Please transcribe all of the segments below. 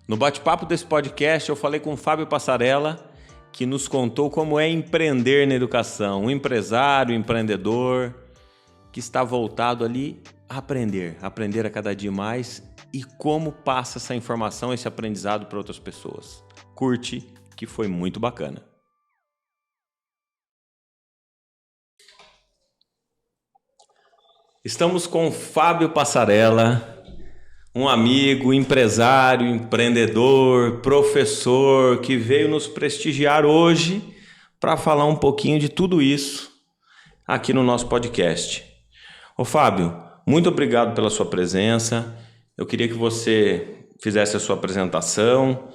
No bate-papo desse podcast, eu falei com o Fábio Passarella, que nos contou como é empreender na educação. Um empresário, um empreendedor, que está voltado ali a aprender a cada dia mais e como passa essa informação, esse aprendizado para outras pessoas. Curte, que foi muito bacana. Estamos com o Fábio Passarella, um amigo, empresário, empreendedor, professor, que veio nos prestigiar hoje para falar um pouquinho de tudo isso aqui no nosso podcast. Ô Fábio, muito obrigado pela sua presença. Eu queria que você fizesse a sua apresentação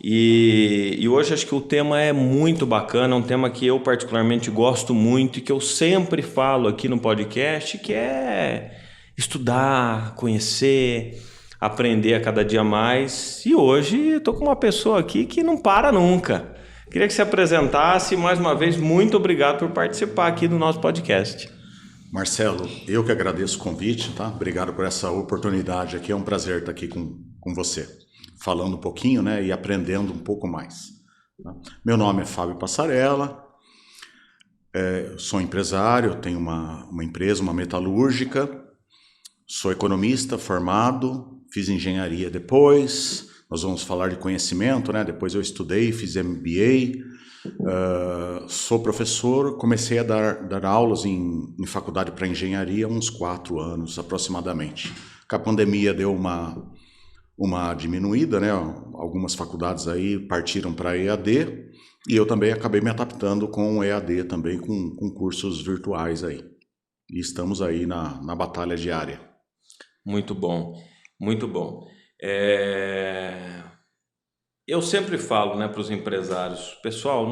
e hoje acho que o tema é muito bacana, um tema que eu particularmente gosto muito e que eu sempre falo aqui no podcast, que é estudar, conhecer, aprender a cada dia mais. E hoje eu estou com uma pessoa aqui que não para nunca. Queria que você apresentasse. Mais uma vez, muito obrigado por participar aqui do nosso podcast. Marcelo, eu que agradeço o convite, tá? Obrigado por essa oportunidade aqui. É um prazer estar aqui com você, falando um pouquinho, né, e aprendendo um pouco mais. Tá? Meu nome é Fábio Passarella, sou empresário, tenho uma empresa, uma metalúrgica, sou economista formado, fiz engenharia depois, nós vamos falar de conhecimento, né? Depois eu estudei, fiz MBA, sou professor, comecei a dar aulas em faculdade para engenharia há uns 4 anos aproximadamente. Com a pandemia deu uma diminuída, né? Algumas faculdades aí partiram para EAD e eu também acabei me adaptando com o EAD também, com cursos virtuais aí. E estamos aí na batalha diária. Muito bom. Muito bom. Eu sempre falo, né, para os empresários, pessoal,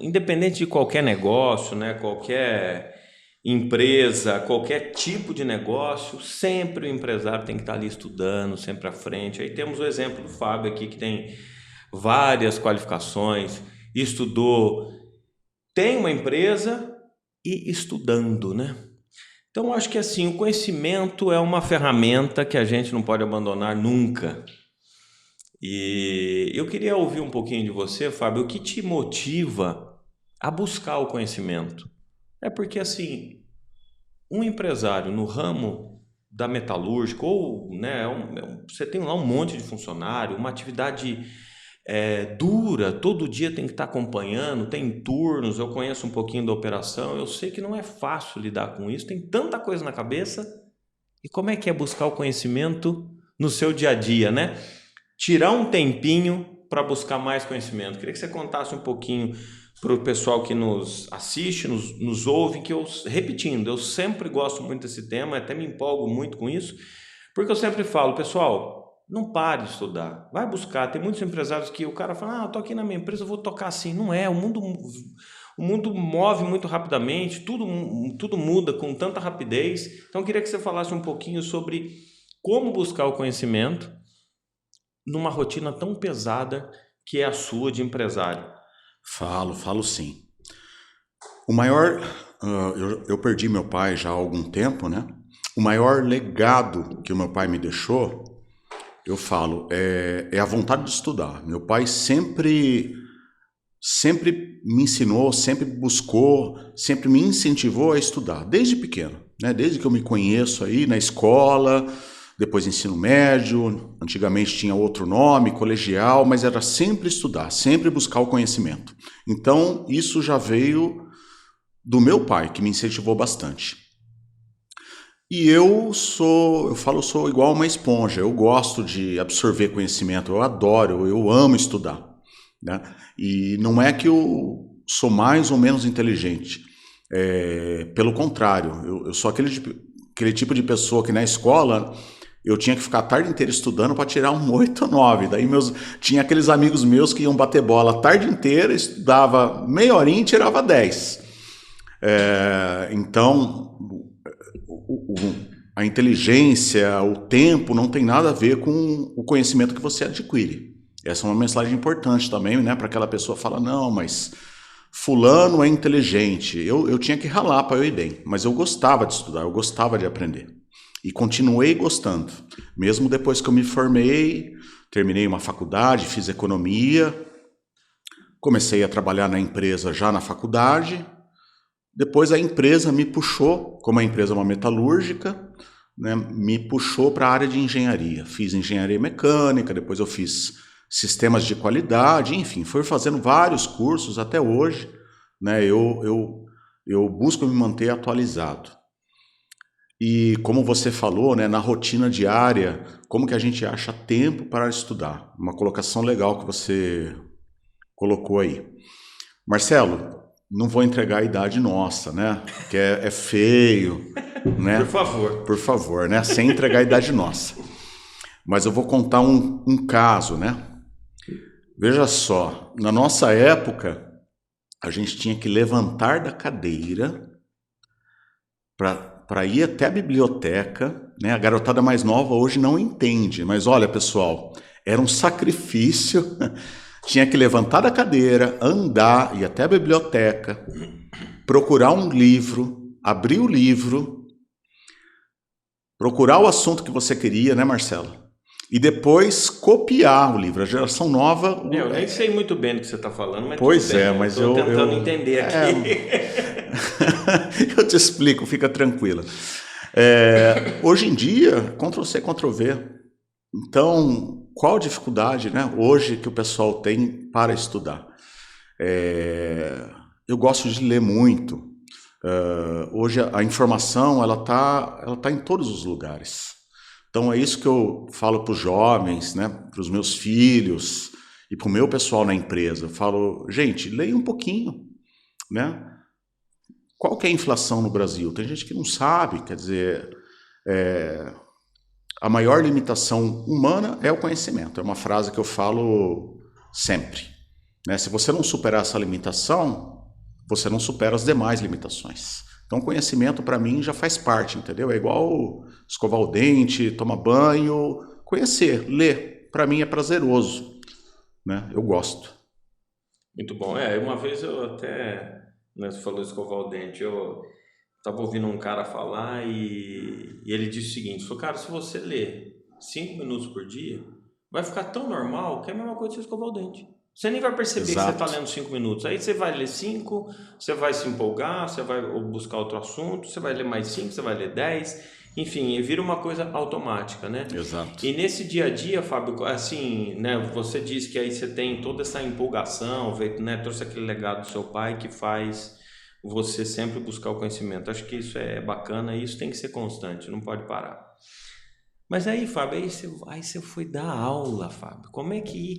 independente de qualquer negócio, né, qualquer empresa, qualquer tipo de negócio, sempre o empresário tem que estar ali estudando, sempre à frente. Aí temos o exemplo do Fábio aqui, que tem várias qualificações, estudou, tem uma empresa e estudando, né? Então, acho que assim, o conhecimento é uma ferramenta que a gente não pode abandonar nunca. E eu queria ouvir um pouquinho de você, Fábio, o que te motiva a buscar o conhecimento? É porque, assim, um empresário no ramo da metalúrgica, ou né, você tem lá um monte de funcionário, uma atividade dura, todo dia tem que estar acompanhando, tem turnos, eu conheço um pouquinho da operação, eu sei que não é fácil lidar com isso, tem tanta coisa na cabeça. E como é que é buscar o conhecimento no seu dia a dia, né? Tirar um tempinho para buscar mais conhecimento. Queria que você contasse um pouquinho para o pessoal que nos assiste, nos ouve, que repetindo, eu sempre gosto muito desse tema, até me empolgo muito com isso, porque eu sempre falo, pessoal, não pare de estudar, vai buscar. Tem muitos empresários que o cara fala, eu tô aqui na minha empresa, eu vou tocar assim. Não é, o mundo move muito rapidamente, tudo muda com tanta rapidez. Então eu queria que você falasse um pouquinho sobre como buscar o conhecimento numa rotina tão pesada que é a sua de empresário. Falo sim. O maior, eu perdi meu pai já há algum tempo, né? O maior legado que o meu pai me deixou, eu falo, é a vontade de estudar. Meu pai sempre me ensinou, sempre buscou, sempre me incentivou a estudar, desde pequeno, né? Desde que eu me conheço aí na escola, depois ensino médio, antigamente tinha outro nome, colegial, mas era sempre estudar, sempre buscar o conhecimento. Então, isso já veio do meu pai, que me incentivou bastante. E eu sou igual uma esponja, eu gosto de absorver conhecimento, eu adoro, eu amo estudar, né? E não é que eu sou mais ou menos inteligente, pelo contrário, eu sou aquele tipo de pessoa que na escola eu tinha que ficar a tarde inteira estudando para tirar um 8 ou 9. Daí tinha aqueles amigos meus que iam bater bola a tarde inteira, estudava meia horinha e tirava 10. Então, a inteligência, o tempo não tem nada a ver com o conhecimento que você adquire. Essa é uma mensagem importante também, né, para aquela pessoa falar, não, mas fulano é inteligente. Eu tinha que ralar para eu ir bem, mas eu gostava de estudar, eu gostava de aprender. E continuei gostando. Mesmo depois que eu me formei, terminei uma faculdade, fiz economia, comecei a trabalhar na empresa já na faculdade. Depois a empresa me puxou, como a empresa é uma metalúrgica, né, me puxou para a área de engenharia. Fiz engenharia mecânica, depois eu fiz sistemas de qualidade, enfim, fui fazendo vários cursos até hoje, né, eu busco me manter atualizado. E como você falou, né, na rotina diária, como que a gente acha tempo para estudar? Uma colocação legal que você colocou aí. Marcelo, não vou entregar a idade nossa, né? Que é feio, né? Por favor. Por favor, né? Sem entregar a idade nossa. Mas eu vou contar um caso, né? Veja só, na nossa época, a gente tinha que levantar da cadeira para ir até a biblioteca, né? A garotada mais nova hoje não entende, mas olha, pessoal, era um sacrifício. Tinha que levantar da cadeira, andar, ir até a biblioteca, procurar um livro, abrir o livro, procurar o assunto que você queria, né, Marcelo? E depois copiar o livro. A geração nova... Eu nem sei muito bem do que você está falando, mas pois tudo bem, mas eu estou tentando entender aqui. Eu te explico, fica tranquila. Hoje em dia, Ctrl-C, Ctrl-V. Então, qual a dificuldade, né, hoje que o pessoal tem para estudar? Eu gosto de ler muito. Hoje a informação ela tá em todos os lugares. Então é isso que eu falo para os jovens, né, para os meus filhos e para o meu pessoal na empresa. Eu falo, gente, leia um pouquinho, né? Qual que é a inflação no Brasil? Tem gente que não sabe, quer dizer, a maior limitação humana é o conhecimento. É uma frase que eu falo sempre, né? Se você não superar essa limitação, você não supera as demais limitações. Então, conhecimento, para mim, já faz parte, entendeu? É igual escovar o dente, tomar banho, conhecer, ler. Para mim é prazeroso, né? Eu gosto. Muito bom. Uma vez eu até, né, você falou escovar o dente, eu estava ouvindo um cara falar e ele disse o seguinte, falou, cara, se você ler 5 minutos por dia, vai ficar tão normal que é a mesma coisa que você escovar o dente. Você nem vai perceber que você está lendo 5 minutos. Aí você vai ler 5, você vai se empolgar, você vai buscar outro assunto, você vai ler mais 5, você vai ler 10. Enfim, vira uma coisa automática, né? Exato. E nesse dia a dia, Fábio, assim, né, você disse que aí você tem toda essa empolgação, né, trouxe aquele legado do seu pai que faz você sempre buscar o conhecimento. Acho que isso é bacana e isso tem que ser constante, não pode parar. Mas aí, Fábio, aí você foi dar aula, Fábio. Como é que...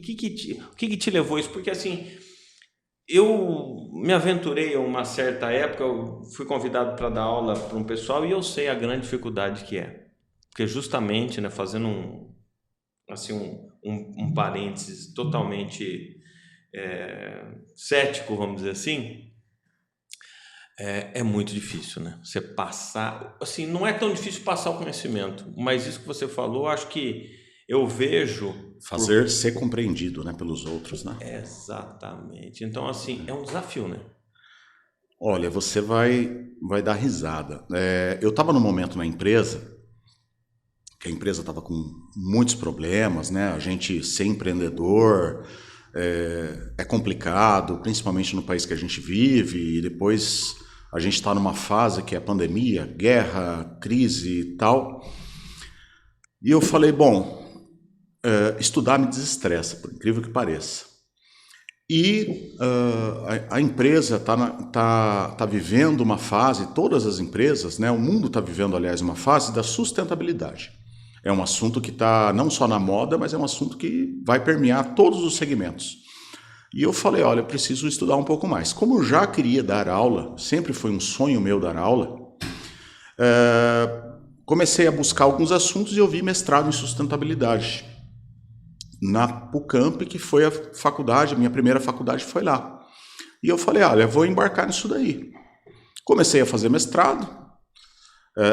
O que te levou isso? Porque, assim, eu me aventurei a uma certa época, eu fui convidado para dar aula para um pessoal e eu sei a grande dificuldade que é. Porque justamente, né, fazendo um parênteses totalmente cético, vamos dizer assim, é muito difícil, né? Você passar... Assim, não é tão difícil passar o conhecimento, mas isso que você falou, acho que eu vejo... Fazer ser compreendido, né, pelos outros, né? Exatamente. Então, assim, é um desafio, né? Olha, você vai dar risada. Eu estava num momento na empresa, que a empresa estava com muitos problemas, né? A gente ser empreendedor é complicado, principalmente no país que a gente vive, e depois... A gente está numa fase que é pandemia, guerra, crise e tal. E eu falei, bom, estudar me desestressa, por incrível que pareça. E a empresa está vivendo uma fase, todas as empresas, né, o mundo está vivendo, aliás, uma fase da sustentabilidade. É um assunto que está não só na moda, mas é um assunto que vai permear todos os segmentos. E eu falei, olha, eu preciso estudar um pouco mais. Como eu já queria dar aula, sempre foi um sonho meu dar aula, comecei a buscar alguns assuntos e eu vi mestrado em sustentabilidade na PUCamp, que foi a faculdade, minha primeira faculdade foi lá. E eu falei, olha, eu vou embarcar nisso daí. Comecei a fazer mestrado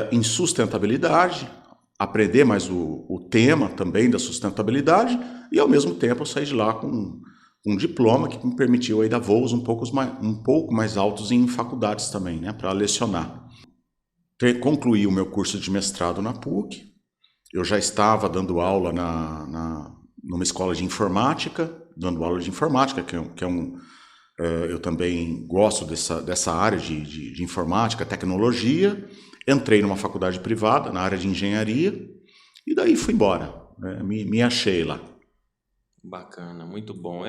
em sustentabilidade, aprender mais o tema também da sustentabilidade, e ao mesmo tempo eu saí de lá com um diploma que me permitiu aí dar voos um pouco mais altos em faculdades também, né, para lecionar. Concluí o meu curso de mestrado na PUC, eu já estava dando aula numa escola de informática, dando aula de informática, eu também gosto dessa área de informática, tecnologia. Entrei numa faculdade privada, na área de engenharia, e daí fui embora. Me achei lá. Bacana, muito bom.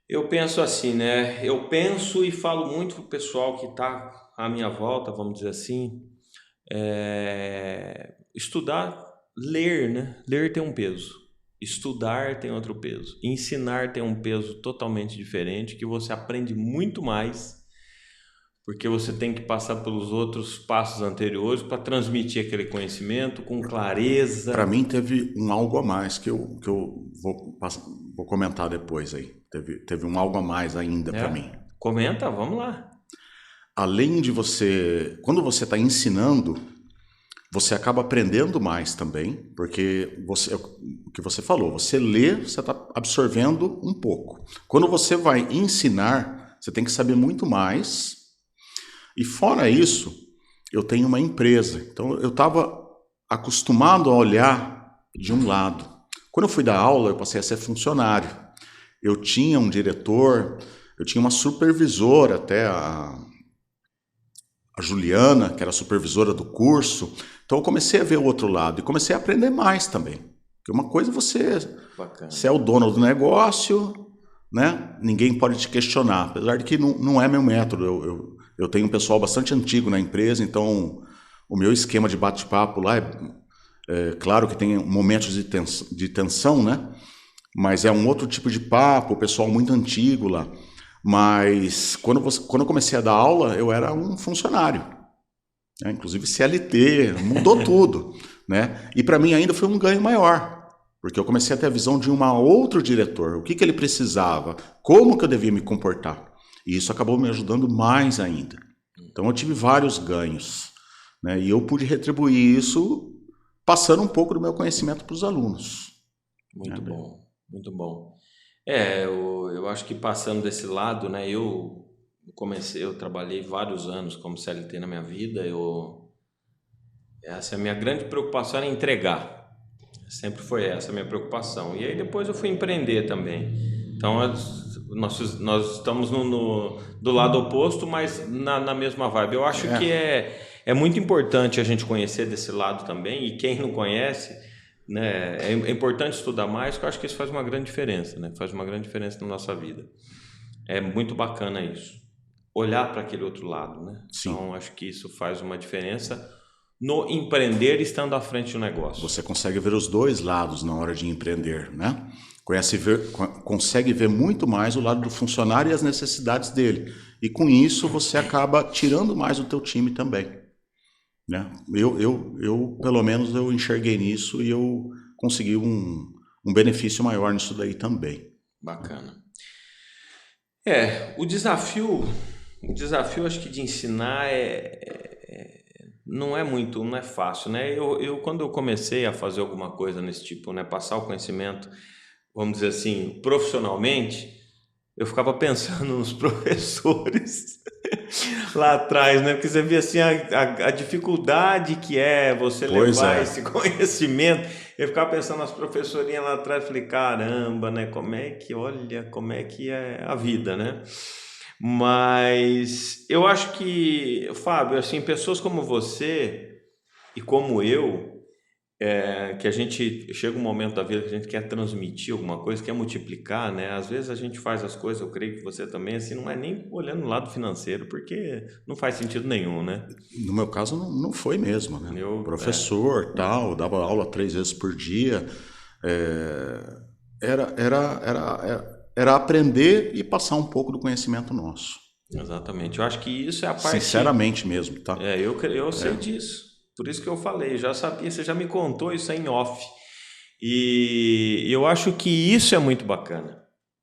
Eu penso assim, né? Eu penso e falo muito pro pessoal que está à minha volta, vamos dizer assim, estudar, ler, né? Ler tem um peso. Estudar tem outro peso. Ensinar tem um peso totalmente diferente, que você aprende muito mais, porque você tem que passar pelos outros passos anteriores para transmitir aquele conhecimento com clareza. Para mim teve um algo a mais que eu vou comentar depois aí. Teve um algo a mais ainda para mim. Comenta, vamos lá. Além de quando você está ensinando, você acaba aprendendo mais também, porque o que você falou, você lê, você está absorvendo um pouco. Quando você vai ensinar, você tem que saber muito mais. E fora isso, eu tenho uma empresa, então eu estava acostumado a olhar de um lado. Quando eu fui dar aula, eu passei a ser funcionário. Eu tinha um diretor, eu tinha uma supervisora, até a Juliana, que era supervisora do curso. Então eu comecei a ver o outro lado e comecei a aprender mais também. Porque uma coisa você é o dono do negócio, né? Ninguém pode te questionar, apesar de que não é meu método. Eu tenho um pessoal bastante antigo na empresa, então o meu esquema de bate-papo lá é claro que tem momentos de tensão, né? Mas é um outro tipo de papo, o pessoal muito antigo lá. Mas quando eu comecei a dar aula, eu era um funcionário, né? Inclusive CLT, mudou tudo, né? E para mim ainda foi um ganho maior, porque eu comecei a ter a visão de um outro diretor, o que ele precisava, como que eu devia me comportar. E isso acabou me ajudando mais ainda. Então eu tive vários ganhos, né? E eu pude retribuir isso passando um pouco do meu conhecimento para os alunos. Muito bom, muito bom. Eu acho que passando desse lado, né? Eu trabalhei vários anos como CLT na minha vida. Essa é a minha grande preocupação, era entregar. Sempre foi essa a minha preocupação. E aí depois eu fui empreender também. Então nós estamos do lado oposto, mas na mesma vibe. Eu acho que é muito importante a gente conhecer desse lado também, e quem não conhece, né, é importante estudar mais, porque eu acho que isso faz uma grande diferença, né? Faz uma grande diferença na nossa vida. É muito bacana isso. Olhar para aquele outro lado, né? Sim. Então acho que isso faz uma diferença no empreender estando à frente do negócio. Você consegue ver os dois lados na hora de empreender, né? Consegue ver muito mais o lado do funcionário e as necessidades dele. E com isso você acaba tirando mais o teu time também, né? Eu pelo menos eu enxerguei nisso e eu consegui um benefício maior nisso daí também. Bacana. O desafio acho que de ensinar não é fácil, né? Quando eu comecei a fazer alguma coisa nesse tipo, né, passar o conhecimento, vamos dizer assim, profissionalmente, eu ficava pensando nos professores lá atrás, né? Porque você vê assim a dificuldade que é você levar esse conhecimento. Eu ficava pensando nas professorinhas lá atrás, falei, caramba, né? Como é que é a vida, né? Mas eu acho que, Fábio, assim, pessoas como você e como eu, que a gente chega um momento da vida que a gente quer transmitir alguma coisa, quer multiplicar, né? Às vezes a gente faz as coisas, eu creio que você também, assim, não é nem olhando o lado financeiro, porque não faz sentido nenhum, né? No meu caso não foi mesmo, né? Professor, tal, dava aula 3 vezes por dia, era aprender e passar um pouco do conhecimento nosso. Exatamente. Eu acho que isso é a parte... Sinceramente mesmo, tá? Eu sei disso. Por isso que eu falei, já sabia, você já me contou isso aí em off. E eu acho que isso é muito bacana.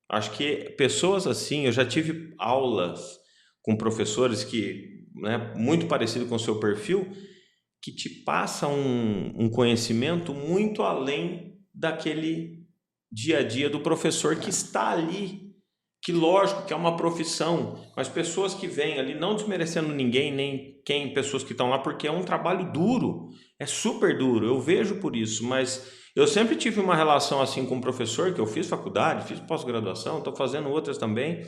Acho que pessoas assim, eu já tive aulas com professores que, né, muito parecido com o seu perfil, que te passam um conhecimento muito além daquele dia a dia do professor que está ali que lógico que é uma profissão, mas pessoas que vêm ali, não desmerecendo ninguém, nem pessoas que estão lá, porque é um trabalho duro, é super duro, eu vejo por isso, mas eu sempre tive uma relação assim com o professor, que eu fiz faculdade, fiz pós-graduação, estou fazendo outras também,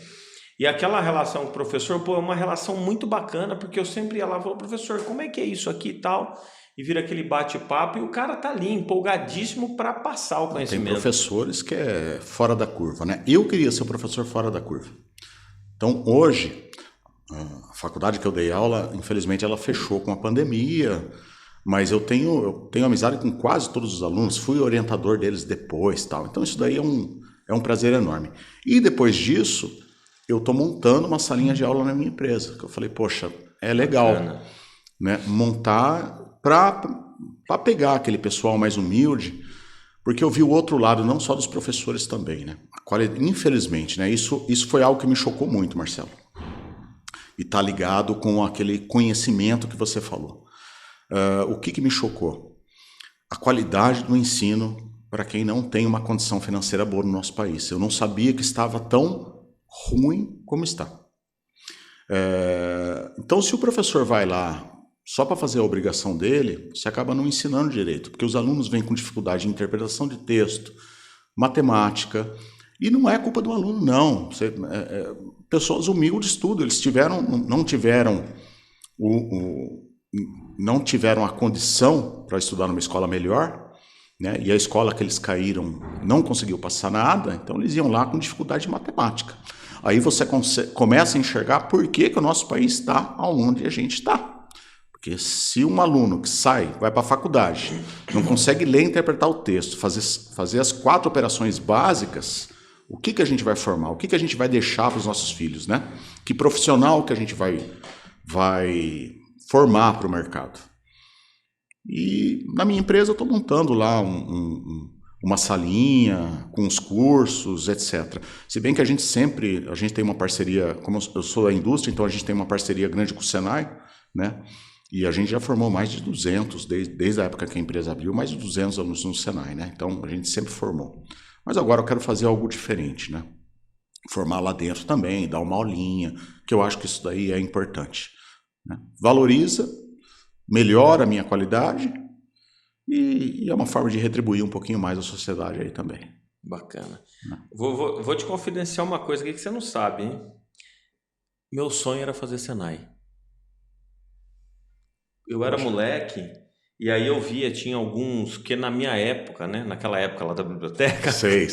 e aquela relação com o professor, pô, é uma relação muito bacana, porque eu sempre ia lá e falava, professor, como é que é isso aqui e tal? E vira aquele bate-papo e o cara tá ali, empolgadíssimo para passar o Tem conhecimento. professores que é fora da curva, né? Eu queria ser o professor fora da curva. Então, hoje, a faculdade que eu dei aula, infelizmente, ela fechou com a pandemia, mas eu tenho amizade com quase todos os alunos, fui orientador deles depois, tal. Então, isso daí é um prazer enorme. E depois disso, eu estou montando uma salinha de aula na minha empresa, que eu falei, poxa, é legal, né? Montar para pegar aquele pessoal mais humilde, porque eu vi o outro lado, não só dos professores também, né? Infelizmente, né? Isso foi algo que me chocou muito, Marcelo. E está ligado com aquele conhecimento que você falou. O que me chocou? A qualidade do ensino para quem não tem uma condição financeira boa no nosso país. Eu não sabia que estava tão ruim como está. Então, se o professor vai lá só para fazer a obrigação dele, você acaba não ensinando direito, porque os alunos vêm com dificuldade de interpretação de texto, matemática, e não é culpa do aluno, não. Pessoas humildes, tudo, eles não tiveram a condição para estudar numa escola melhor, né? E a escola que eles caíram não conseguiu passar nada, então eles iam lá com dificuldade de matemática. Aí você começa a enxergar por que o nosso país está onde a gente está. Porque se um aluno que vai para a faculdade, não consegue ler e interpretar o texto, fazer as 4 operações básicas, o que a gente vai formar? O que a gente vai deixar para os nossos filhos, né? Que profissional que a gente vai formar para o mercado? E na minha empresa eu estou montando lá uma salinha com os cursos, etc. Se bem que a gente tem uma parceria, como eu sou da indústria, então a gente tem uma parceria grande com o Senai, né? E a gente já formou mais de 200, desde a época que a empresa abriu, mais de 200 alunos no Senai, né? Então, a gente sempre formou. Mas agora eu quero fazer algo diferente, né? Formar lá dentro também, dar uma aulinha, que eu acho que isso daí é importante, né? Valoriza, melhora a minha qualidade e é uma forma de retribuir um pouquinho mais a sociedade aí também. Bacana. Vou te confidenciar uma coisa aqui que você não sabe, hein? Meu sonho era fazer Senai. Eu era moleque, e aí eu via, tinha alguns, que na minha época, né? Naquela época lá da biblioteca. Sei.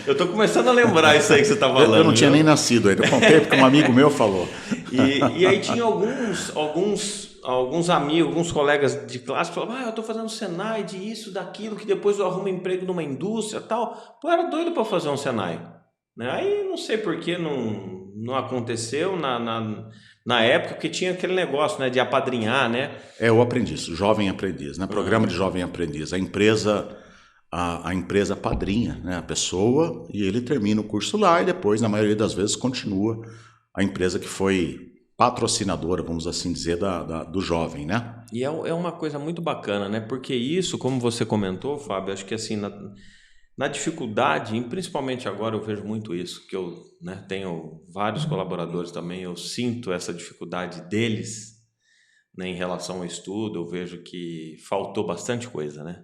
Eu tô começando a lembrar isso aí que você tá falando. Eu não tinha nem nascido ainda, eu contei porque um amigo meu falou. E aí tinha alguns amigos, alguns colegas de classe que falavam, eu tô fazendo Senai de isso, daquilo, que depois eu arrumo emprego numa indústria e tal. Pô, eu era doido para fazer um Senai. Né? Aí não sei por que não aconteceu na época, porque tinha aquele negócio, né, de apadrinhar, né? É o aprendiz, o jovem aprendiz, né? Programa de jovem aprendiz. A empresa padrinha, né, a pessoa, e ele termina o curso lá e depois, na maioria das vezes, continua a empresa que foi patrocinadora, vamos assim dizer, do jovem, né? E é uma coisa muito bacana, né? Porque isso, como você comentou, Fábio, acho que assim, na dificuldade, e principalmente agora eu vejo muito isso, que eu, né, tenho vários colaboradores também, eu sinto essa dificuldade deles, né, em relação ao estudo, eu vejo que faltou bastante coisa, né?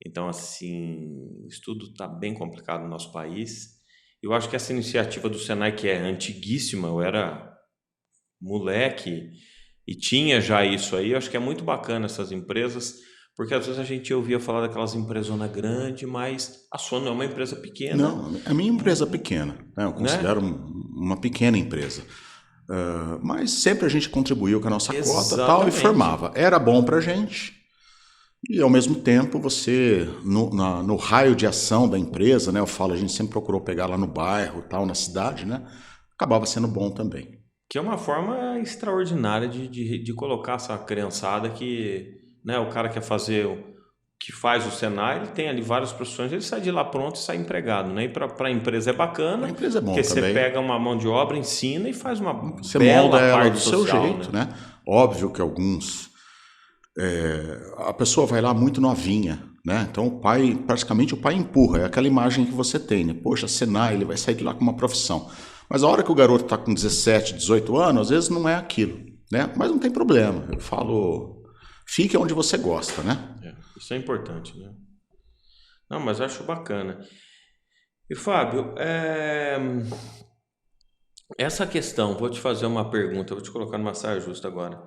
Então, assim, o estudo está bem complicado no nosso país. Eu acho que essa iniciativa do Senai, que é antiguíssima, eu era moleque e tinha já isso aí, eu acho que é muito bacana essas empresas, porque às vezes a gente ouvia falar daquelas empresonas grandes, mas a sua não é uma empresa pequena. Não, a minha empresa é pequena, né? Eu considero uma pequena empresa. Mas sempre a gente contribuiu com a nossa cota tal, e formava. Era bom para a gente. E ao mesmo tempo você, no raio de ação da empresa, né? Eu falo, a gente sempre procurou pegar lá no bairro, tal, na cidade, né? Acabava sendo bom também. Que é uma forma extraordinária de colocar essa criançada que, né, o cara quer fazer, que faz o Senai, ele tem ali várias profissões, ele sai de lá pronto e sai empregado, né? E para a empresa é bacana, a empresa é bom porque também. Você pega uma mão de obra, ensina e faz uma você bela molda ela parte do social, seu jeito, né? Óbvio que alguns... a pessoa vai lá muito novinha, né? Então praticamente o pai empurra, é aquela imagem que você tem, né? Poxa, Senai, ele vai sair de lá com uma profissão. Mas a hora que o garoto está com 17, 18 anos, às vezes não é aquilo, né? Mas não tem problema, eu falo, fique onde você gosta, né? Isso é importante, né? Não, mas eu acho bacana. E Fábio, essa questão, vou te fazer uma pergunta, vou te colocar numa saia justa agora.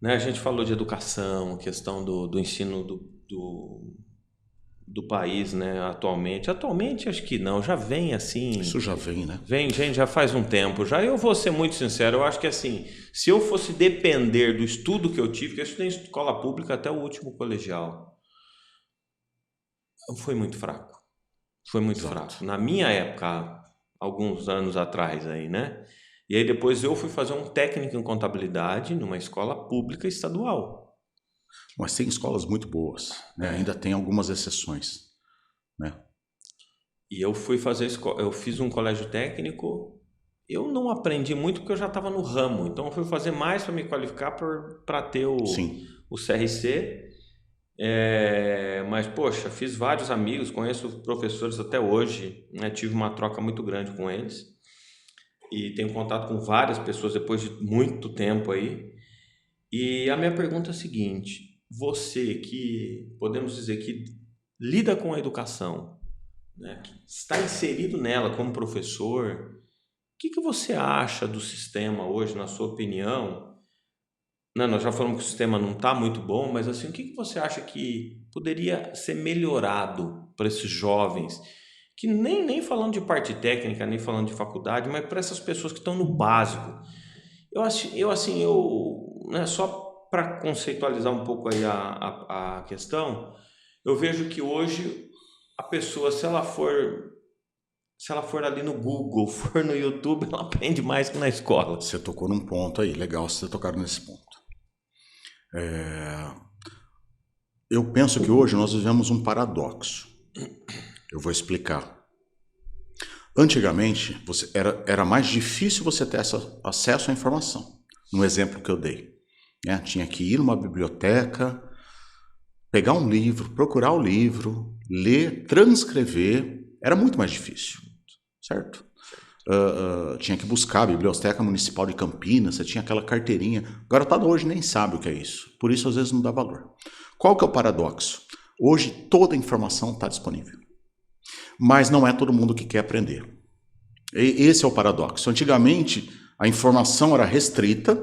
Né, a gente falou de educação, questão do ensino do país, né, atualmente. Atualmente acho que não, já vem assim. Isso já vem, né? Vem, gente, já faz um tempo. Já eu vou ser muito sincero, eu acho que assim, se eu fosse depender do estudo que eu tive, que eu estudei em escola pública até o último colegial, foi muito fraco. Foi muito Exato. fraco. Na minha época, alguns anos atrás aí, né? E aí depois eu fui fazer um técnico em contabilidade numa escola pública estadual. Mas tem escolas muito boas, né? Ainda tem algumas exceções, né? E eu fui fazer eu fiz um colégio técnico. Eu não aprendi muito porque eu já estava no ramo, então eu fui fazer mais para me qualificar para ter Sim. o CRC. Mas, poxa, fiz vários amigos, conheço professores até hoje, né? Tive uma troca muito grande com eles e tenho contato com várias pessoas depois de muito tempo aí. E a minha pergunta é a seguinte: você que podemos dizer que lida com a educação, né? Que está inserido nela como professor, o que você acha do sistema hoje, na sua opinião? Não, nós já falamos que o sistema não está muito bom, mas assim, o que você acha que poderia ser melhorado para esses jovens? Que nem falando de parte técnica, nem falando de faculdade, mas para essas pessoas que estão no básico. Né, só para conceitualizar um pouco aí a questão, eu vejo que hoje a pessoa, se ela for ali no Google, for no YouTube, ela aprende mais que na escola. Você tocou num ponto aí, legal você ter tocado nesse ponto. Eu penso que hoje nós vivemos um paradoxo. Eu vou explicar. Antigamente, era mais difícil você ter acesso à informação. No exemplo que eu dei, né? Tinha que ir numa biblioteca, pegar um livro, procurar o livro, ler, transcrever. Era muito mais difícil, certo? Tinha que buscar a Biblioteca Municipal de Campinas, você tinha aquela carteirinha. O garotada hoje nem sabe o que é isso, por isso às vezes não dá valor. Qual que é o paradoxo? Hoje toda a informação está disponível, mas não é todo mundo que quer aprender. Esse é o paradoxo. Antigamente a informação era restrita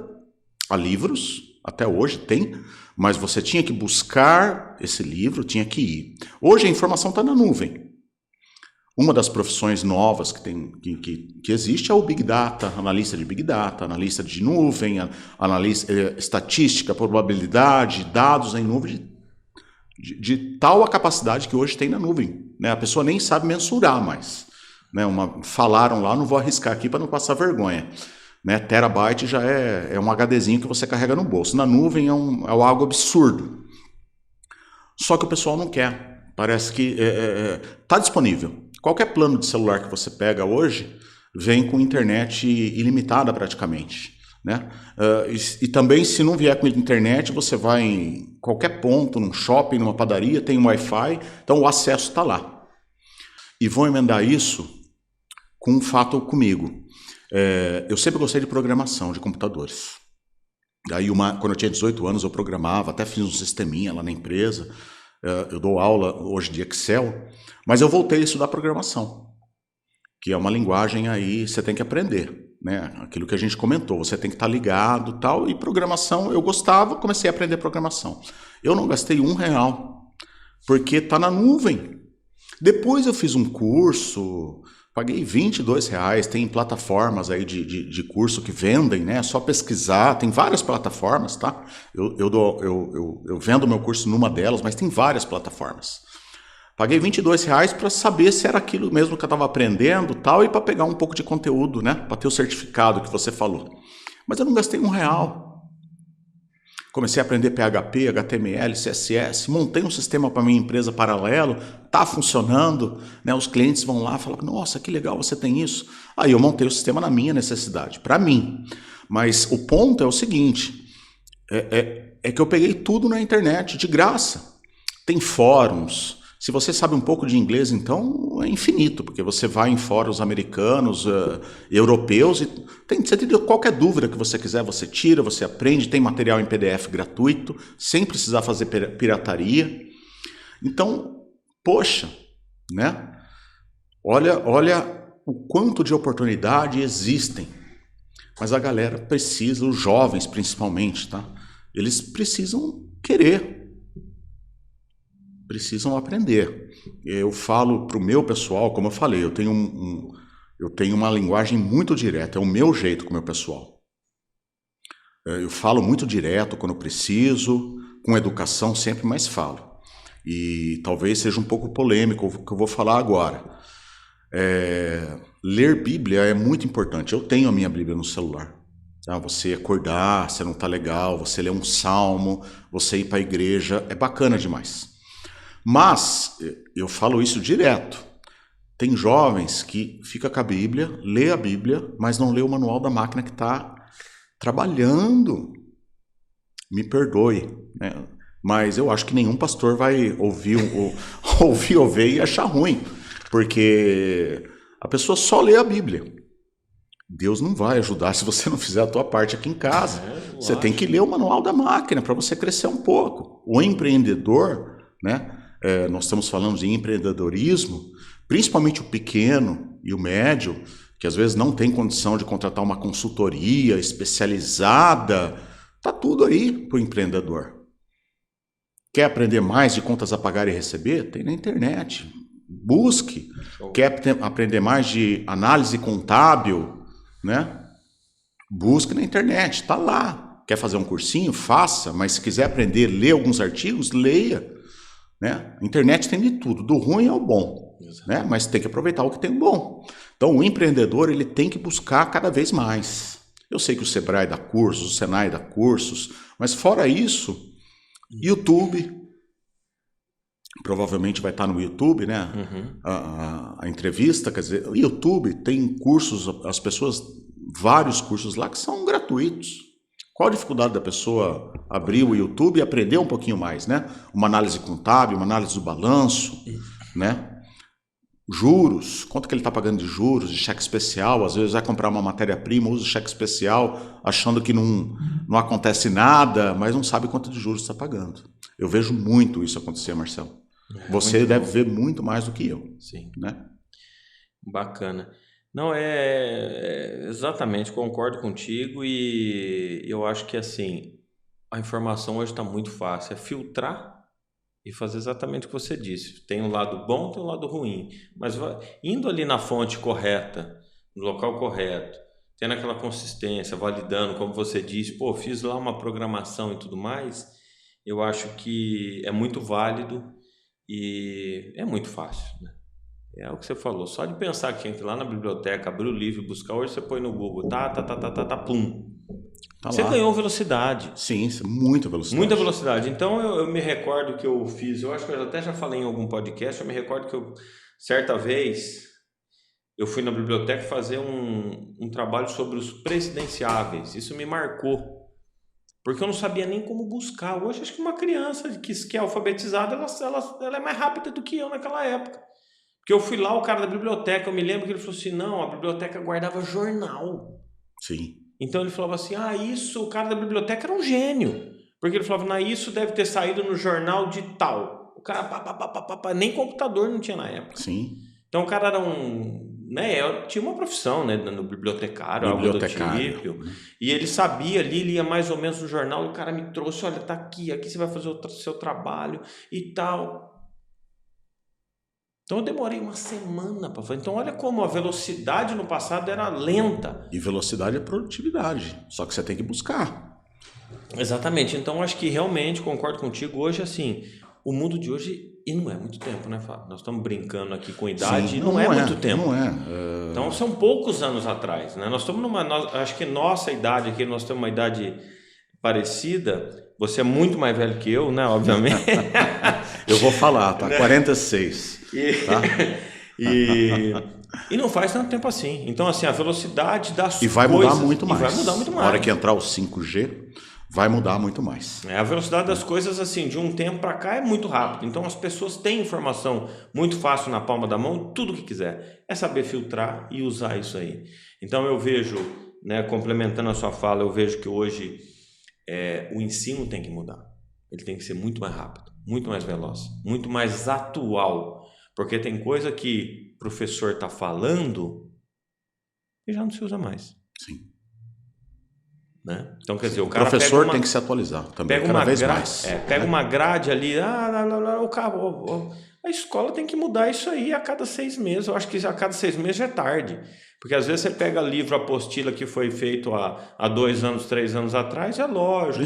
a livros, até hoje tem, mas você tinha que buscar esse livro, tinha que ir. Hoje a informação está na nuvem. Uma das profissões novas que existe é o Big Data, analista de Big Data, analista de nuvem, analista, estatística, probabilidade, dados em nuvem, de tal a capacidade que hoje tem na nuvem, né? A pessoa nem sabe mensurar mais, né? Falaram lá, não vou arriscar aqui para não passar vergonha, né? Terabyte já é um HDzinho que você carrega no bolso. Na nuvem é algo absurdo. Só que o pessoal não quer. Parece que está disponível. Qualquer plano de celular que você pega hoje vem com internet ilimitada praticamente, né? E também, se não vier com internet, você vai em qualquer ponto, num shopping, numa padaria, tem um Wi-Fi, então o acesso está lá. E vou emendar isso com um fato comigo. Eu sempre gostei de programação, de computadores. Daí, quando eu tinha 18 anos, eu programava, até fiz um sisteminha lá na empresa. Eu dou aula hoje de Excel, mas eu voltei a estudar programação, que é uma linguagem aí, você tem que aprender, né? Aquilo que a gente comentou, você tem que estar ligado, tal, e programação, eu gostava, comecei a aprender programação. Eu não gastei R$1, porque está na nuvem. Depois eu fiz um curso, paguei R$22, tem plataformas aí de curso que vendem, né? É só pesquisar, tem várias plataformas, tá? Eu vendo meu curso numa delas, mas tem várias plataformas. Paguei R$22 para saber se era aquilo mesmo que eu estava aprendendo, tal, e para pegar um pouco de conteúdo, né? Para ter o certificado que você falou. Mas eu não gastei R$1. Comecei a aprender PHP, HTML, CSS, montei um sistema para minha empresa paralelo, está funcionando, né? Os clientes vão lá e falam, nossa, que legal, você tem isso. Aí eu montei o sistema na minha necessidade, para mim. Mas o ponto é o seguinte, é que eu peguei tudo na internet, de graça. Tem fóruns. Se você sabe um pouco de inglês, então é infinito, porque você vai em fóruns americanos, europeus, e você tem qualquer dúvida que você quiser, você tira, você aprende, tem material em PDF gratuito, sem precisar fazer pirataria. Então, poxa, né? Olha o quanto de oportunidade existem. Mas a galera precisa, os jovens principalmente, tá? Eles precisam querer, precisam aprender. Eu falo para o meu pessoal, como eu falei, eu tenho uma linguagem muito direta, é o meu jeito com o meu pessoal. Eu falo muito direto quando preciso, com educação sempre, mas falo. E talvez seja um pouco polêmico o que eu vou falar agora. Ler Bíblia é muito importante. Eu tenho a minha Bíblia no celular. Tá? Você acordar, você não tá legal, você ler um salmo, você ir para a igreja, é bacana demais. Mas eu falo isso direto. Tem jovens que ficam com a Bíblia, lê a Bíblia, mas não lê o manual da máquina que está trabalhando. Me perdoe, né? Mas eu acho que nenhum pastor vai ouvir ou ver e achar ruim, porque a pessoa só lê a Bíblia. Deus não vai ajudar se você não fizer a tua parte aqui em casa. Você tem que ler o manual da máquina para você crescer um pouco. O empreendedor, né? Nós estamos falando de empreendedorismo, principalmente o pequeno e o médio, que às vezes não tem condição de contratar uma consultoria especializada. Tá tudo aí para o empreendedor. Quer aprender mais de contas a pagar e receber? Tem na internet. Busque. Quer aprender mais de análise contábil, né? Busque na internet, está lá. Quer fazer um cursinho? Faça, mas se quiser aprender, ler alguns artigos, leia. Né? A internet tem de tudo, do ruim ao bom, né? Mas tem que aproveitar o que tem bom. Então o empreendedor ele tem que buscar cada vez mais. Eu sei que o Sebrae dá cursos, o Senai dá cursos, mas fora isso, YouTube, provavelmente vai estar no YouTube, né? A entrevista, quer dizer, o YouTube tem cursos, as pessoas, vários cursos lá que são gratuitos. Qual a dificuldade da pessoa abrir o YouTube e aprender um pouquinho mais, né? Uma análise contábil, uma análise do balanço, né? Juros, quanto que ele está pagando de juros, de cheque especial, às vezes vai comprar uma matéria-prima, usa o cheque especial, achando que não acontece nada, mas não sabe quanto de juros está pagando. Eu vejo muito isso acontecer, Marcelo. Você deve ver muito mais do que eu. Sim. Né? Bacana. Não, exatamente, concordo contigo e eu acho que assim, a informação hoje está muito fácil, é filtrar e fazer exatamente o que você disse. Tem um lado bom, tem um lado ruim, mas indo ali na fonte correta, no local correto, tendo aquela consistência, validando, como você disse, pô, fiz lá uma programação e tudo mais, eu acho que é muito válido e é muito fácil, né? É o que você falou, só de pensar que entra lá na biblioteca, abrir o livro e buscar, hoje você põe no Google, pum. Tá você lá. ganhou velocidade. Sim, muita velocidade. Muita velocidade. Então eu me recordo que eu fiz, eu acho que eu até já falei em algum podcast, eu me recordo que eu, certa vez, eu fui na biblioteca fazer um trabalho sobre os presidenciáveis. Isso me marcou. Porque eu não sabia nem como buscar. Hoje acho que uma criança que é alfabetizada, ela é mais rápida do que eu naquela época. Porque eu fui lá, o cara da biblioteca, eu me lembro que ele falou assim, não, a biblioteca guardava jornal. Sim. Então ele falava assim, o cara da biblioteca era um gênio. Porque ele falava, isso deve ter saído no jornal de tal. O cara, nem computador não tinha na época. Sim. Então o cara era tinha uma profissão, né, no bibliotecário, algo do tipo. E ele sabia ali, ele ia mais ou menos no jornal, e o cara me trouxe, olha, tá aqui você vai fazer o seu trabalho e tal. Então eu demorei uma semana para fazer. Então olha como a velocidade no passado era lenta. E velocidade é produtividade, só que você tem que buscar. Exatamente. Então acho que realmente concordo contigo. Hoje, assim, o mundo de hoje, e não é muito tempo, né, Fábio? Nós estamos brincando aqui com idade, Sim, não é muito tempo. Não é. Então são poucos anos atrás, né? Nós estamos acho que nossa idade aqui, nós temos uma idade parecida. Você é muito mais velho que eu, né? Obviamente. Eu vou falar, tá? 46. Tá? E não faz tanto tempo assim. Então, assim, a velocidade das coisas... E vai mudar muito mais. E vai mudar muito mais. Na hora que entrar o 5G, vai mudar muito mais. A velocidade das coisas, assim, de um tempo para cá é muito rápido. Então as pessoas têm informação muito fácil na palma da mão, tudo que quiser. É saber filtrar e usar isso aí. Então eu vejo, né, complementando a sua fala, eu vejo que hoje o ensino tem que mudar. Ele tem que ser muito mais rápido, muito mais veloz, muito mais atual. Porque tem coisa que o professor está falando e já não se usa mais. Sim. Né? Então, quer dizer, o professor tem que se atualizar também, cada vez mais. Pega uma grade ali, a escola tem que mudar isso aí a cada 6 meses. Eu acho que a cada 6 meses já é tarde. Porque às vezes você pega livro, apostila que foi feito há 2 anos, 3 anos atrás, é lógico.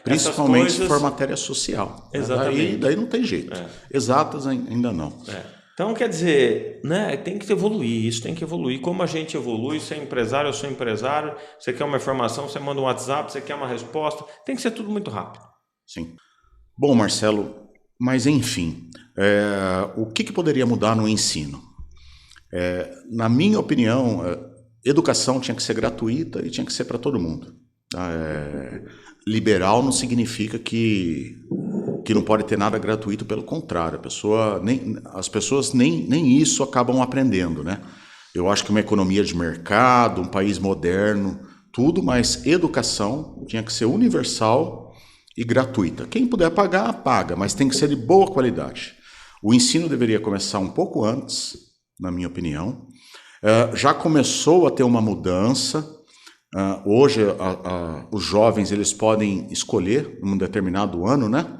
Principalmente se for matéria social. Exatamente. Daí não tem jeito. Exatas ainda não. Então, quer dizer, né, tem que evoluir, isso tem que evoluir. Como a gente evolui, você é empresário, eu sou empresário, você quer uma informação, você manda um WhatsApp, você quer uma resposta, tem que ser tudo muito rápido. Sim. Bom, Marcelo, mas enfim, o que poderia mudar no ensino? Na minha opinião, educação tinha que ser gratuita e tinha que ser para todo mundo. Liberal não significa que não pode ter nada gratuito, pelo contrário, as pessoas nem isso acabam aprendendo, né? Eu acho que uma economia de mercado, um país moderno, tudo, mas educação tinha que ser universal e gratuita. Quem puder pagar, paga, mas tem que ser de boa qualidade. O ensino deveria começar um pouco antes, na minha opinião. Já começou a ter uma mudança. Hoje, os jovens eles podem escolher um determinado ano, né?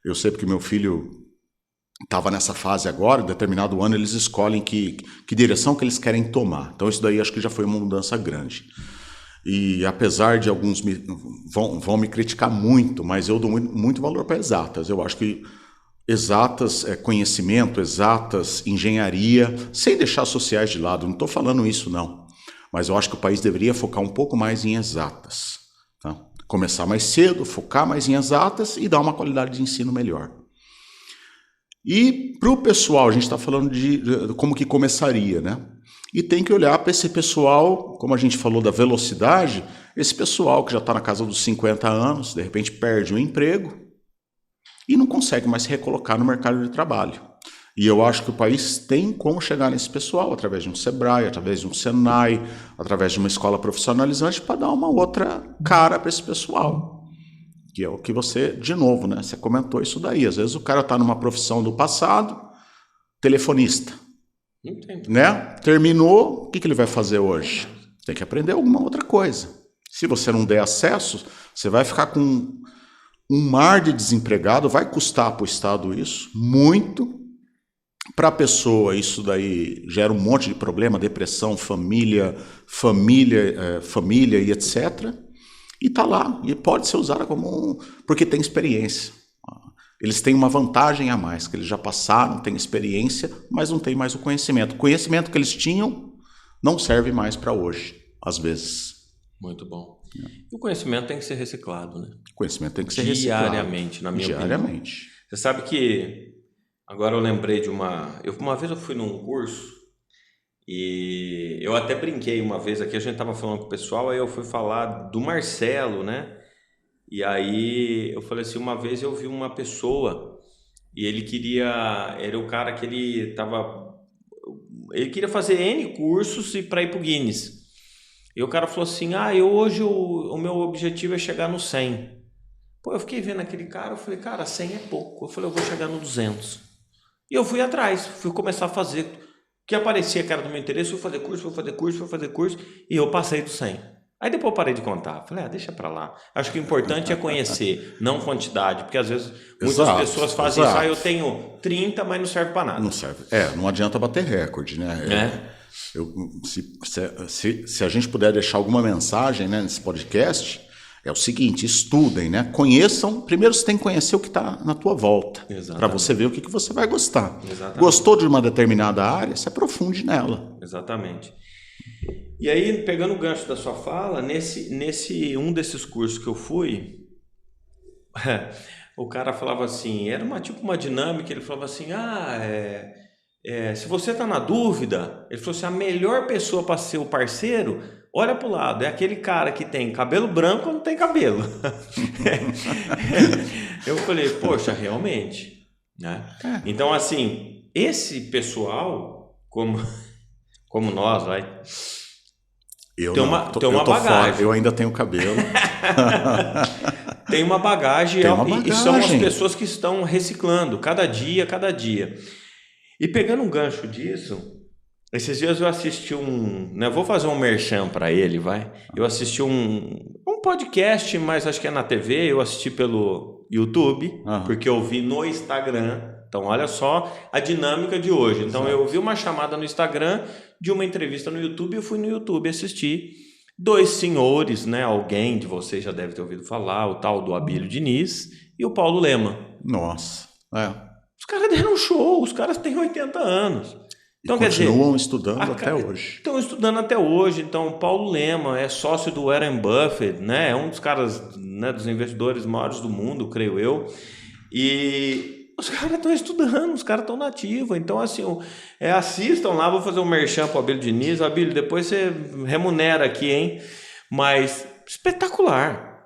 Eu sei porque meu filho estava nessa fase agora, em determinado ano eles escolhem que direção que eles querem tomar. Então isso daí acho que já foi uma mudança grande. E apesar de alguns vão me criticar muito, mas eu dou muito valor para exatas. Eu acho que exatas é conhecimento, exatas, engenharia, sem deixar sociais de lado, não estou falando isso não. Mas eu acho que o país deveria focar um pouco mais em exatas. Tá? Começar mais cedo, focar mais em exatas e dar uma qualidade de ensino melhor. E para o pessoal, a gente está falando de como que começaria, né? E tem que olhar para esse pessoal, como a gente falou da velocidade, esse pessoal que já está na casa dos 50 anos, de repente perde o emprego e não consegue mais se recolocar no mercado de trabalho. E eu acho que o país tem como chegar nesse pessoal, através de um Sebrae, através de um Senai, através de uma escola profissionalizante, para dar uma outra cara para esse pessoal. Que é o que você, de novo, né? Você comentou isso daí. Às vezes o cara está numa profissão do passado, telefonista. Né? Terminou, o que ele vai fazer hoje? Tem que aprender alguma outra coisa. Se você não der acesso, você vai ficar com um mar de desempregado, vai custar para o Estado isso, muito. Para a pessoa, isso daí gera um monte de problema, depressão, família e etc. E está lá, e pode ser usada porque tem experiência. Eles têm uma vantagem a mais, que eles já passaram, têm experiência, mas não têm mais o conhecimento. O conhecimento que eles tinham não serve mais para hoje, às vezes. Muito bom. E o conhecimento tem que ser reciclado, né? O conhecimento tem que ser reciclado. Diariamente, na minha opinião. Diariamente. Você sabe que agora eu lembrei de uma vez eu fui num curso e eu até brinquei uma vez aqui, a gente estava falando com o pessoal, aí eu fui falar do Marcelo, né? E aí eu falei assim, uma vez eu vi uma pessoa e era o cara que ele queria fazer N cursos e para ir pro Guinness. E o cara falou assim, hoje o meu objetivo é chegar no 100. Pô, eu fiquei vendo aquele cara, eu falei, cara, 100 é pouco. Eu falei, eu vou chegar no 200. E eu fui atrás, fui começar a fazer. O que aparecia que era do meu interesse, fui fazer curso, e eu passei do 100. Aí depois eu parei de contar. Falei, deixa pra lá. Acho que o importante é conhecer, não quantidade. Porque às vezes muitas pessoas fazem isso. Eu tenho 30, mas não serve pra nada. Não serve. Não adianta bater recorde, né? Se a gente puder deixar alguma mensagem, né, nesse podcast, é o seguinte, estudem, né? Conheçam. Primeiro você tem que conhecer o que está na tua volta. Para você ver o que você vai gostar. Exatamente. Gostou de uma determinada área, se aprofunde nela. Exatamente. E aí, pegando o gancho da sua fala, nesse um desses cursos que eu fui, o cara falava assim, era uma dinâmica, ele falava assim, se você está na dúvida, ele falou assim, a melhor pessoa para ser o parceiro, olha pro lado, é aquele cara que tem cabelo branco ou não tem cabelo. Eu falei, poxa, realmente, né? Então, assim, esse pessoal, como nós, vai, Eu tem não, tem uma eu tô fora, bagagem. eu ainda tenho cabelo. Tem uma bagagem, Tem uma e são as bagagem. pessoas que estão reciclando, cada dia, cada dia. E pegando um gancho disso, esses dias eu assisti né, vou fazer um merchan para ele, vai. Eu assisti um podcast, mas acho que é na TV, eu assisti pelo YouTube, porque eu vi no Instagram. Então, olha só a dinâmica de hoje. Então, eu vi uma chamada no Instagram de uma entrevista no YouTube, eu fui no YouTube assistir. 2 senhores, né? Alguém de vocês já deve ter ouvido falar, o tal do Abílio Diniz e o Paulo Lema. Nossa, Os caras deram um show, os caras têm 80 anos. Então, continuam estudando até hoje. Estão estudando até hoje. Então, o Paulo Lema é sócio do Warren Buffett, né? É um dos caras, né, dos investidores maiores do mundo, creio eu. E os caras estão estudando, os caras estão nativos. Então, assim, assistam lá, vou fazer um merchan para o Abílio Diniz. Abílio, depois você remunera aqui, hein? Mas espetacular.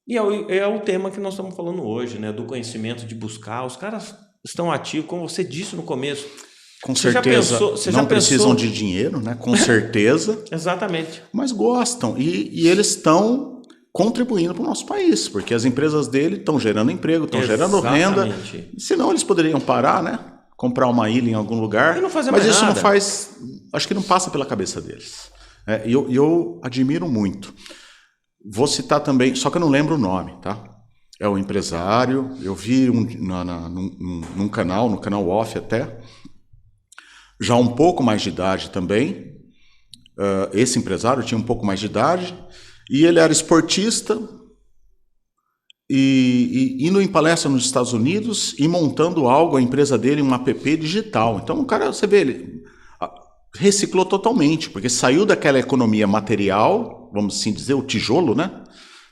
E é o tema que nós estamos falando hoje, né? Do conhecimento, de buscar. Os caras estão ativos, como você disse no começo. Com certeza, não precisam de dinheiro, né? Com certeza. Exatamente. Mas gostam. E eles estão contribuindo para o nosso país, porque as empresas dele estão gerando emprego, estão gerando renda. Senão eles poderiam parar, né? Comprar uma ilha em algum lugar. E não fazer mas mais isso nada. Não faz. Acho que não passa pela cabeça deles. E eu admiro muito. Vou citar também, só que eu não lembro o nome, tá? É um empresário. Eu vi num canal, no canal Off até. Já um pouco mais de idade também, esse empresário tinha um pouco mais de idade, e ele era esportista, e indo em palestra nos Estados Unidos e montando algo, a empresa dele, um app digital. Então o cara, você vê, ele reciclou totalmente, porque saiu daquela economia material, vamos assim dizer, o tijolo, né?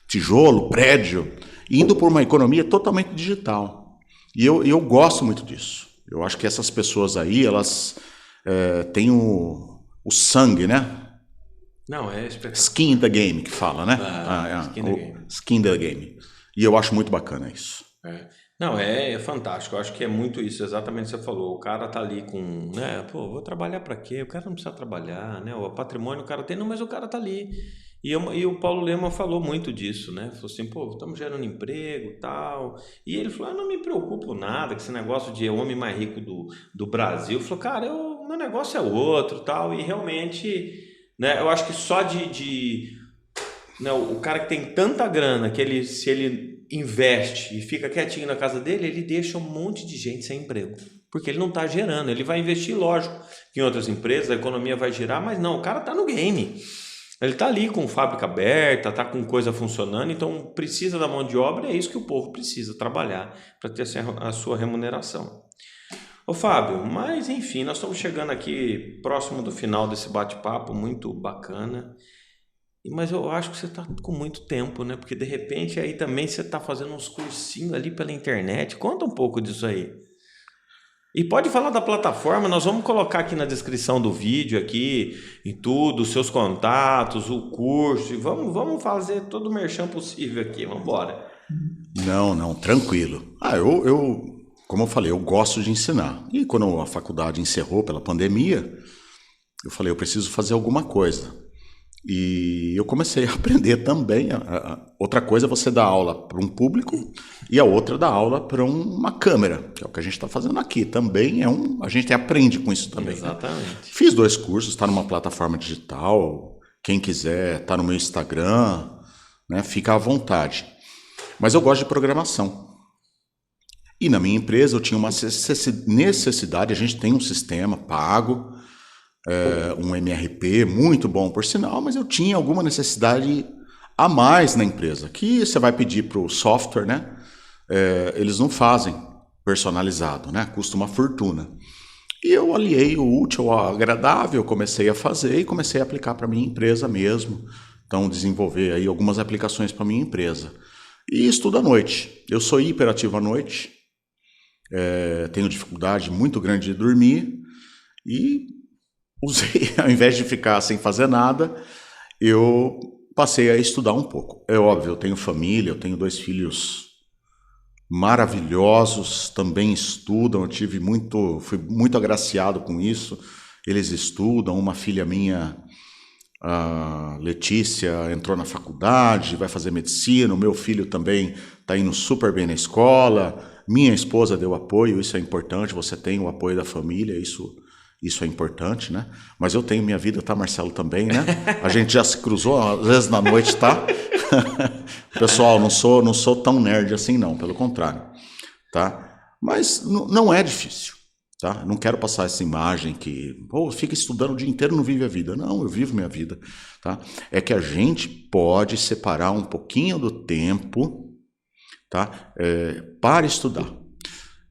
Tijolo, prédio, indo por uma economia totalmente digital. E eu gosto muito disso. Eu acho que essas pessoas aí, elas... tem o sangue, né? Não, é espetacular. Skin in the game, que fala, né? Skin in the game. E eu acho muito bacana isso. Não, é fantástico. Eu acho que é muito isso, exatamente o que você falou. O cara tá ali com, né? Pô, vou trabalhar para quê? O cara não precisa trabalhar, né? O patrimônio o cara tem, não, mas o cara tá ali. E o Paulo Lema falou muito disso, né? Falou assim, pô, estamos gerando emprego e tal. E ele falou, não me preocupo nada com esse negócio de homem mais rico do Brasil. Falou, cara, o meu negócio é outro tal. E realmente, né? Eu acho que só né, o cara que tem tanta grana que se ele investe e fica quietinho na casa dele, ele deixa um monte de gente sem emprego. Porque ele não está gerando. Ele vai investir, lógico, em outras empresas, a economia vai girar, mas não, o cara está no game. Ele está ali com fábrica aberta, está com coisa funcionando, então precisa da mão de obra, é isso que o povo precisa, trabalhar para ter a sua remuneração. Ô Fábio, mas enfim, nós estamos chegando aqui próximo do final desse bate-papo, muito bacana, mas eu acho que você está com muito tempo, né? Porque de repente aí também você está fazendo uns cursinhos ali pela internet, conta um pouco disso aí. E pode falar da plataforma, nós vamos colocar aqui na descrição do vídeo aqui e tudo, os seus contatos, o curso, e vamos fazer todo o merchan possível aqui, vamos embora. Não, tranquilo. Como eu falei, eu gosto de ensinar. E quando a faculdade encerrou pela pandemia, eu falei, eu preciso fazer alguma coisa. E eu comecei a aprender também. Outra coisa é você dar aula para um público e a outra dar aula para uma câmera, que é o que a gente está fazendo aqui. Também a gente aprende com isso também. Exatamente. Né? Fiz 2 cursos, está numa plataforma digital. Quem quiser, está no meu Instagram, né? Fica à vontade. Mas eu gosto de programação. E na minha empresa eu tinha uma necessidade, a gente tem um sistema pago, um MRP muito bom por sinal, mas eu tinha alguma necessidade a mais na empresa, que você vai pedir para o software, né? Eles não fazem personalizado, né? Custa uma fortuna. E eu aliei o útil ao agradável, comecei a fazer e comecei a aplicar para minha empresa mesmo. Então, desenvolver aí algumas aplicações para minha empresa. E estudo à noite. Eu sou hiperativo à noite, tenho dificuldade muito grande de dormir e usei, ao invés de ficar sem fazer nada, eu passei a estudar um pouco. É óbvio, eu tenho família, eu tenho 2 filhos maravilhosos, também estudam, fui muito agraciado com isso. Eles estudam, uma filha minha, a Letícia, entrou na faculdade, vai fazer medicina, o meu filho também está indo super bem na escola, minha esposa deu apoio, isso é importante, você tem o apoio da família, isso é importante, né? Mas eu tenho minha vida, tá, Marcelo, também, né? A gente já se cruzou, às vezes na noite, tá? Pessoal, não sou tão nerd assim, não, pelo contrário, tá? Mas não é difícil. Tá? Não quero passar essa imagem que fica estudando o dia inteiro e não vive a vida. Não, eu vivo minha vida. Tá? É que a gente pode separar um pouquinho do tempo, tá? Para estudar.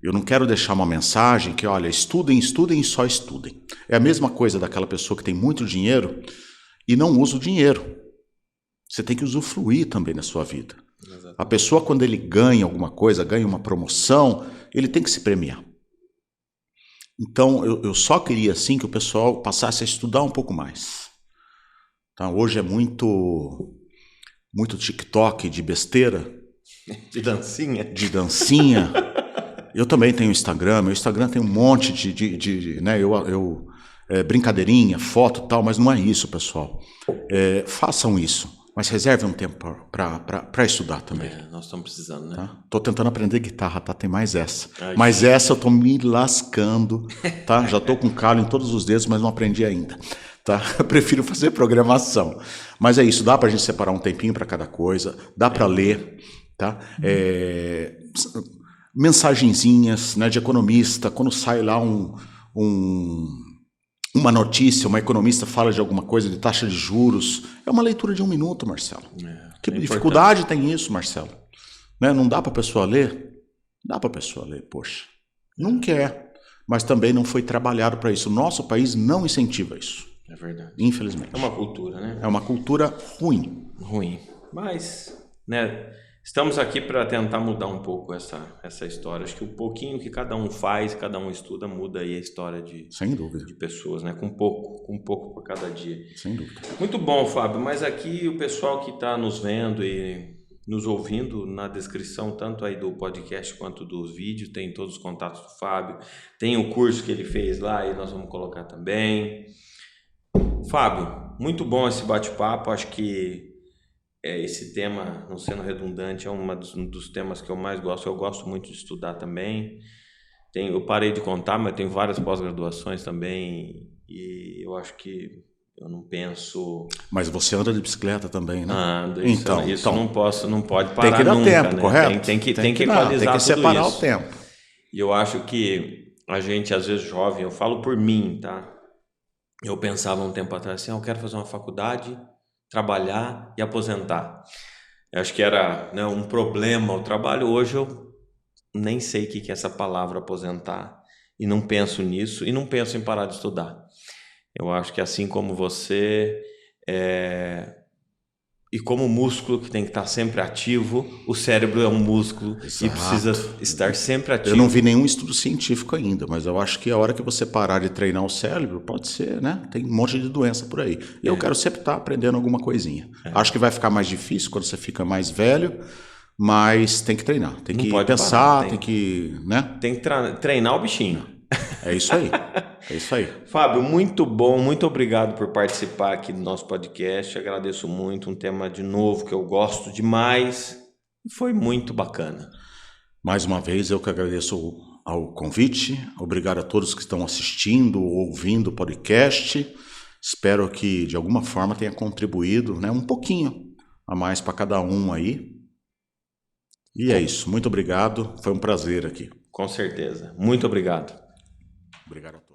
Eu não quero deixar uma mensagem que, olha, estudem, estudem e só estudem. É a mesma coisa daquela pessoa que tem muito dinheiro e não usa o dinheiro. Você tem que usufruir também na sua vida. Exatamente. A pessoa, quando ele ganha alguma coisa, ganha uma promoção, ele tem que se premiar. Então, eu só queria, assim, que o pessoal passasse a estudar um pouco mais. Tá? Hoje é muito TikTok de besteira. De dancinha? De dancinha. Eu também tenho Instagram. Meu Instagram tem um monte de né? Brincadeirinha, foto e tal, mas não é isso, pessoal. Façam isso. Mas reserve um tempo para estudar também. Nós estamos precisando, né? Tá? Tô tentando aprender guitarra, tá? Tem mais essa. Mas essa eu tô me lascando, tá? Já tô com calo em todos os dedos, mas não aprendi ainda, tá? Eu prefiro fazer programação. Mas é isso, dá pra gente separar um tempinho para cada coisa, dá para ler, tá? Mensagenzinhas, né, de economista, quando sai lá uma notícia, uma economista fala de alguma coisa de taxa de juros, é uma leitura de 1 minuto, Marcelo. Que dificuldade tem isso, Marcelo? Né? Não dá para a pessoa ler? Dá para a pessoa ler, poxa. Não quer, mas também não foi trabalhado para isso. O nosso país não incentiva isso. É verdade. Infelizmente. É uma cultura, né? É uma cultura ruim. Ruim. Mas, né, estamos aqui para tentar mudar um pouco essa história. Acho que o pouquinho que cada um faz, cada um estuda, muda aí a história sem dúvida, de pessoas, né? Com pouco por cada dia. Sem dúvida. Muito bom, Fábio. Mas aqui o pessoal que está nos vendo e nos ouvindo, na descrição, tanto aí do podcast quanto dos vídeos, tem todos os contatos do Fábio. Tem o curso que ele fez lá e nós vamos colocar também. Fábio, muito bom esse bate-papo. Acho que esse tema, não sendo redundante, é um dos temas que eu mais gosto. Eu gosto muito de estudar também. Eu parei de contar, mas tenho várias pós-graduações também. E eu acho que eu não penso... Mas você anda de bicicleta também, né? Ando. Isso não pode parar. Tem que dar nunca, tempo, né? correto? Tem que equalizar tudo isso. Tem que separar o tempo. E eu acho que a gente, às vezes, jovem, eu falo por mim, tá? Eu pensava um tempo atrás assim, eu quero fazer uma faculdade, trabalhar e aposentar. Eu acho que era, né, um problema o trabalho. Hoje eu nem sei o que é essa palavra aposentar e não penso nisso e não penso em parar de estudar. Eu acho que assim como você e como o músculo que tem que estar sempre ativo, o cérebro é um músculo. Exato. E precisa estar sempre ativo. Eu não vi nenhum estudo científico ainda, mas eu acho que a hora que você parar de treinar o cérebro, pode ser, né? Tem um monte de doença por aí. Eu quero sempre estar aprendendo alguma coisinha. Acho que vai ficar mais difícil quando você fica mais velho, mas tem que treinar. Tem que pensar, tem que... né? Tem que treinar o bichinho. É isso aí. É isso aí. Fábio, muito bom, muito obrigado por participar aqui do nosso podcast. Agradeço muito, um tema de novo que eu gosto demais e foi muito bacana. Mais uma vez, eu que agradeço ao convite. Obrigado a todos que estão assistindo ou ouvindo o podcast. Espero que de alguma forma tenha contribuído, né, um pouquinho a mais para cada um aí. E é isso. Muito obrigado. Foi um prazer aqui. Com certeza. Muito obrigado. Obrigado a todos.